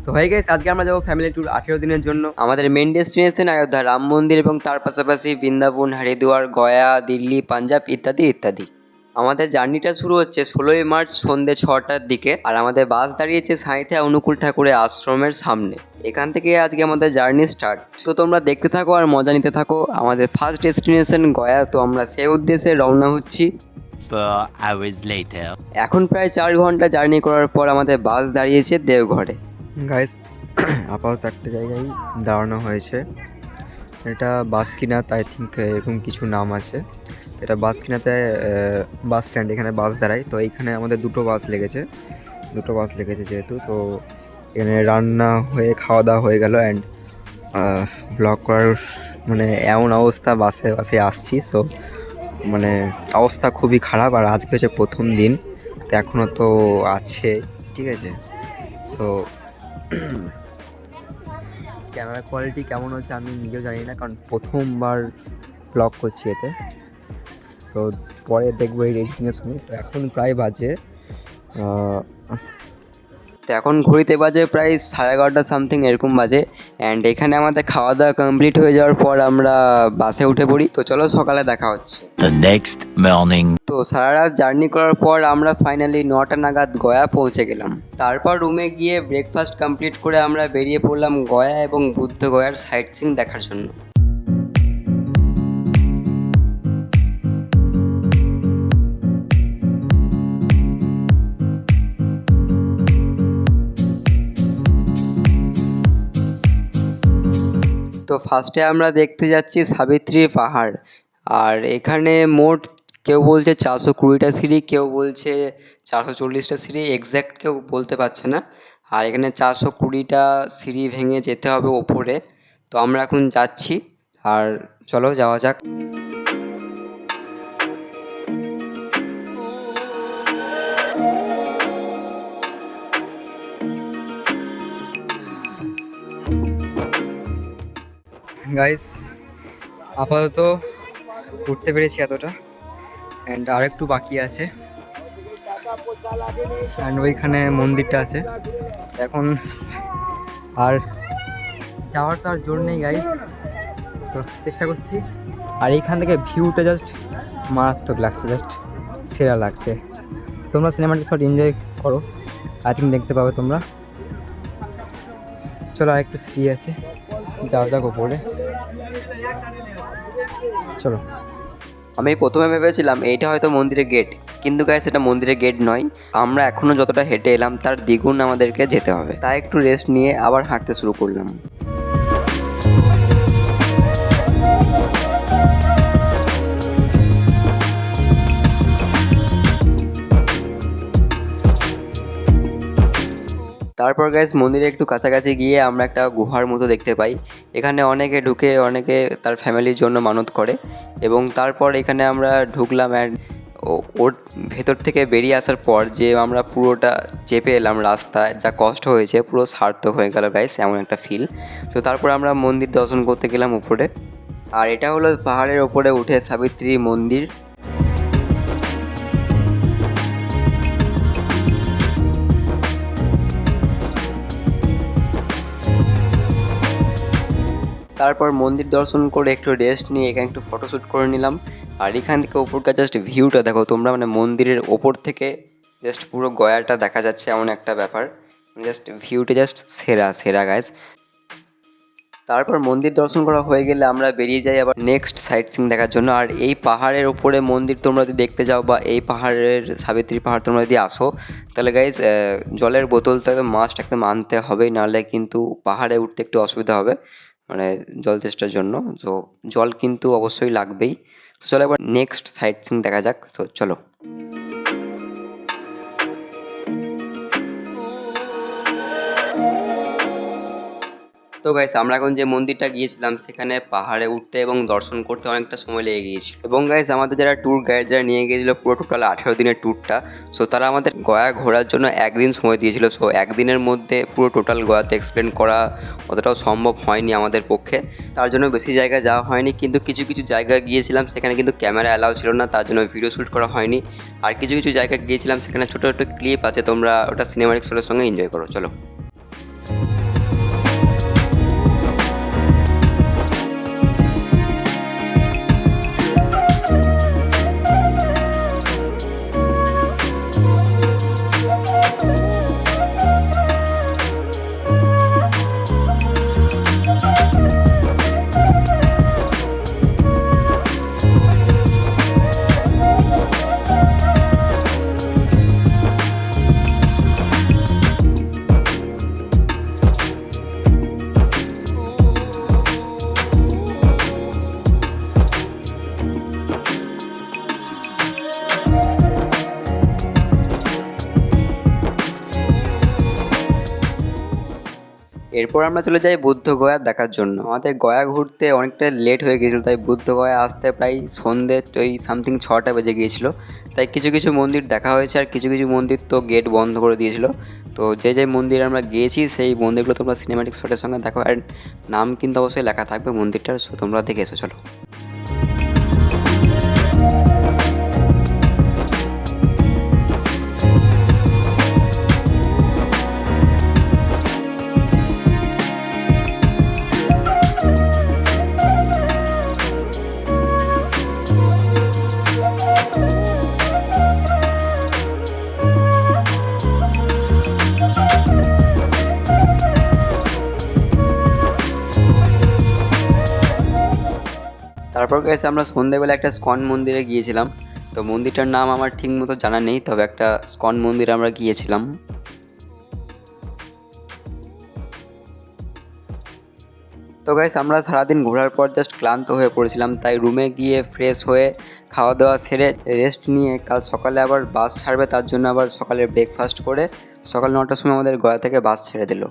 So হয়ে গেছে, আজকে আমরা যাবো ফ্যামিলি ট্যুর 18 দিনের জন্য। আমাদের মেন ডেস্টিনেশন অযোধ্যা রাম মন্দির এবং তার পাশাপাশি বৃন্দাবন, হরিদ্বার, গয়া, দিল্লি, পাঞ্জাব ইত্যাদি ইত্যাদি। আমাদের জার্নিটা শুরু হচ্ছে 16ই মার্চ সন্ধ্যে 6টার দিকে, আর আমাদের বাস দাঁড়িয়েছে সাঁইথিয়া অনুকূল ঠাকুরের আশ্রমের সামনে। এখান থেকে আজকে আমাদের জার্নি স্টার্ট। তো তোমরা দেখতে থাকো আর মজা নিতে থাকো। আমাদের ফার্স্ট ডেস্টিনেশন গয়া, তো আমরা সেই উদ্দেশ্যে রওনা হচ্ছি। 4 hours later. এখন প্রায় 4 ঘন্টা জার্নি করার পর আমাদের বাস দাঁড়িয়েছে দেওঘরে। গাইস, আপাতত একটা জায়গায় দাঁড়ানো হয়েছে, এটা বাসকিনাথ, আই থিঙ্ক এরকম কিছু নাম আছে। এটা বাসকিনাতে বাস স্ট্যান্ড, এখানে বাস দাঁড়ায়। তো এইখানে আমাদের দুটো বাস লেগেছে যেহেতু, তো এখানে রান্না হয়ে খাওয়া দাওয়া হয়ে গেল। অ্যান্ড ব্লগ করার মানে এমন অবস্থা, বাসে বাসে আসছি। সো মানে অবস্থা খুবই খারাপ, আর আজকে হচ্ছে প্রথম দিন, তো এখনও তো আছে, ঠিক আছে। সো ক্যামেরা কোয়ালিটি কেমন হচ্ছে আমি নিজেও জানি না, কারণ প্রথমবার ব্লগ করছি এতে। সো পরে দেখবো এই রেটিংয়ের সময়। তো এখন প্রায় বাজে তো এখন ঘড়িতে বাজে প্রায় 11:30 সামথিং এরকম বাজে। অ্যান্ড এখানে আমাদের খাওয়া দাওয়া কমপ্লিট হয়ে যাওয়ার পর আমরা বাসে উঠে পড়ি। তো চলো সকালে দেখা হচ্ছে। The next morning. তো সারা রাত জার্নি করার পর আমরা ফাইনালি 9টা নাগাদ গয়া পৌঁছে গেলাম। তারপর রুমে গিয়ে ব্রেকফাস্ট কমপ্লিট করে আমরা বেরিয়ে পড়লাম গয়া এবং বুদ্ধ গয়ার সাইট সিইং দেখার জন্য। তো ফার্স্টে আমরা দেখতে যাচ্ছি সাবিত্রী পাহাড়। আর এখানে মোট কেউ বলছে 420টা সিঁড়ি, কেউ বলছে 440টা সিঁড়ি, এক্স্যাক্ট কেউ বলতে পারছে না। আর এখানে 420টা সিঁড়ি ভেঙে যেতে হবে ওপরে। তো আমরা এখন যাচ্ছি, আর চলো যাওয়া যাক। গাইস, আপাতত উঠতে পেরেছি এতটা, অ্যান্ড আরেকটু বাকি আছে। অ্যান্ড ওইখানে মন্দিরটা আছে। এখন আর যাওয়ার তো আর জোর নেই গাইস, তো চেষ্টা করছি। আর এইখান থেকে ভিউটা জাস্ট মারাত্মক লাগছে, জাস্ট সেরা লাগছে। তোমরা সিনেমাটিক শট এনজয় করো, আই থিঙ্ক দেখতে পাবে তোমরা। চলো আরেকটু সিঁড়ি আছে, যাও যাক ওপরে, চলো। আমি প্রথমে ভেবেছিলাম এইটা হয়তো মন্দিরের গেট, কিন্তু গাইস এটা মন্দিরের গেট নয়। আমরা এখনও যতটা হেঁটে এলাম তার দ্বিগুণ আমাদেরকে যেতে হবে। তাই একটু রেস্ট নিয়ে আবার হাঁটতে শুরু করলাম। তারপর গাইস মন্দিরে একটু কাছাকাছি গিয়ে আমরা একটা গুহার মতো দেখতে পাই। এখানে অনেকে ঢুকে, অনেকে তার ফ্যামিলির জন্য মানত করে। এবং তারপর এখানে আমরা ঢুকলাম, অ্যান্ড ওর ভেতর থেকে বেরিয়ে আসার পর যে আমরা পুরোটা চেপে এলাম রাস্তায়, যা কষ্ট হয়েছে পুরো সার্থক হয়ে গেল গাইস, এমন একটা ফিল। তো তারপর আমরা মন্দির দর্শন করতে গেলাম উপরে। আর এটা হলো পাহাড়ের ওপরে উঠে সাবিত্রী মন্দির। তারপর মন্দির দর্শন করে একটু রেস্ট নিয়ে এখানে একটু ফটোশ্যুট করে নিলাম। আর এখান থেকে ওপরকার জাস্ট ভিউটা দেখো তোমরা, মানে মন্দিরের ওপর থেকে জাস্ট পুরো গয়াটা দেখা যাচ্ছে, এমন একটা ব্যাপার। জাস্ট ভিউটা জাস্ট সেরা সেরা গাইজ। তারপর মন্দির দর্শন করা হয়ে গেলে আমরা বেরিয়ে যাই আবার নেক্সট সাইট সিইং দেখার জন্য। আর এই পাহাড়ের ওপরে মন্দির তোমরা যদি দেখতে যাও, বা এই পাহাড়ের সাবিত্রী পাহাড় তোমরা যদি আসো, তাহলে গাইজ জলের বোতলটা মাস্ট একদম আনতে হবে, নাহলে কিন্তু পাহাড়ে উঠতে একটু অসুবিধা হবে, মানে জল তেষ্টার জন্য। তো জল কিন্তু অবশ্যই লাগবেই। তো চলো এবার নেক্সট সাইট সিইং দেখা যাক, তো চলো। তো গাইস আমরা এখন যে মন্দিরটা গিয়েছিলাম সেখানে পাহাড়ে উঠতে এবং দর্শন করতে অনেকটা সময় লেগে গিয়েছিল। এবং গাইস আমাদের যারা ট্যুর গাইড যারা নিয়ে গিয়েছিলো পুরো টোটাল 18 দিনের ট্যুরটা, সো তারা আমাদের গয়া ঘোরার জন্য একদিন সময় দিয়েছিল। সো একদিনের মধ্যে পুরো টোটাল গয়াতে এক্সপ্লেন করা অতটাও সম্ভব হয়নি আমাদের পক্ষে, তার জন্য বেশি জায়গায় যাওয়া হয়নি। কিন্তু কিছু কিছু জায়গায় গিয়েছিলাম সেখানে কিন্তু ক্যামেরা অ্যালাউ ছিল না, তার জন্য ভিডিও শ্যুট করা হয়নি। আর কিছু কিছু জায়গায় গিয়েছিলাম সেখানে ছোটো ছোটো ক্লিপ আছে, তোমরা ওটা সিনেমাটিক শটের সঙ্গে এনজয় করো, চলো। এরপর আমরা চলে যাই বুদ্ধগয়া দেখার জন্য। আমাদের গয়া ঘুরতে অনেকটা লেট হয়ে গিয়েছিলো, তাই বুদ্ধগয়া আসতে প্রায় সন্ধ্যে ওই সামথিং 6টা বেজে গিয়েছিলো। তাই কিছু কিছু মন্দির দেখা হয়েছে, আর কিছু কিছু মন্দির তো গেট বন্ধ করে দিয়েছিলো। তো যে যে মন্দির আমরা গিয়েছি সেই মন্দিরগুলো তোমরা সিনেম্যাটিক শটের সঙ্গে দেখো, আর নাম কিন্তু অবশ্যই লেখা থাকবে মন্দিরটার, সো তোমরা দেখে এসো। চলো। তারপর গেছে আমরা সন্ধ্যেবেলা একটা স্কন মন্দিরে গিয়েছিলাম। তো মন্দিরটার নাম আমার ঠিক মতো জানা নেই, তবে একটা স্কন মন্দিরে আমরা গিয়েছিলাম। তো গাইস আমরা সারাদিন ঘোরার পর জাস্ট ক্লান্ত হয়ে পড়েছিলাম, তাই রুমে গিয়ে ফ্রেশ হয়ে খাওয়া দাওয়া সেরে রেস্ট নিয়ে কাল সকালে আবার বাস ছাড়বে, তার জন্য আবার সকালে ব্রেকফাস্ট করে সকাল 9টার সময় আমাদের গয়া থেকে বাস ছেড়ে দিল।